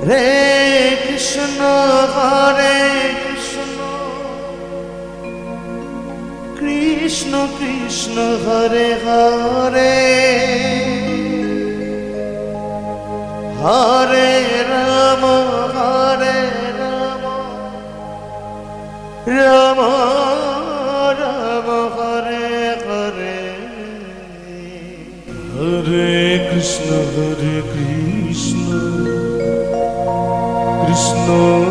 রে কৃষ্ণ হরে কৃষ্ণ কৃষ্ণ কৃষ্ণ হরে হরে হরে রাম হরে রাম রাম রাম হরে হরে হরে কৃষ্ণ কৃষ্ণ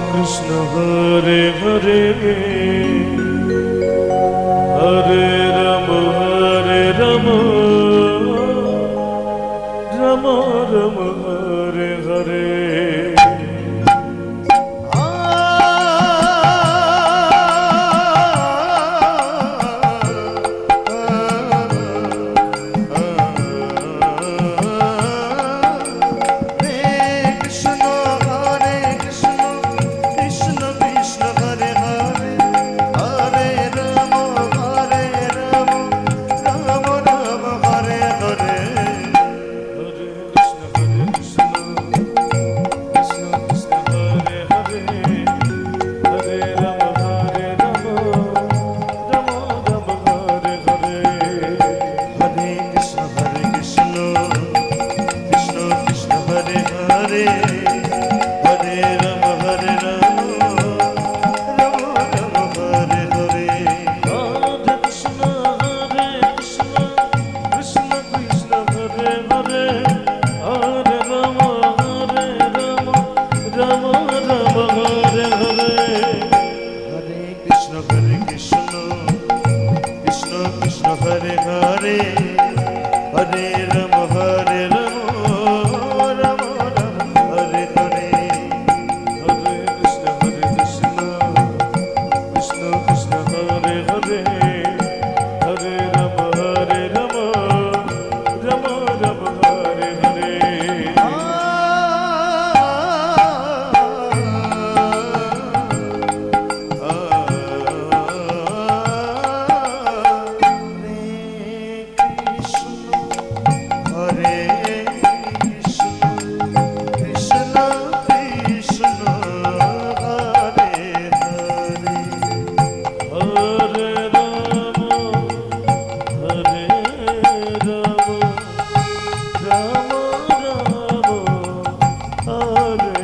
কৃষ্ণ হরে হরে হরে রাম রাম রাম হরে হরে हरे हरे हरे राम राम राम हरे हरे हरे कृष्ण कृष्ण कृष्ण हरे हरे हरे राम राम राम हरे हरे Hare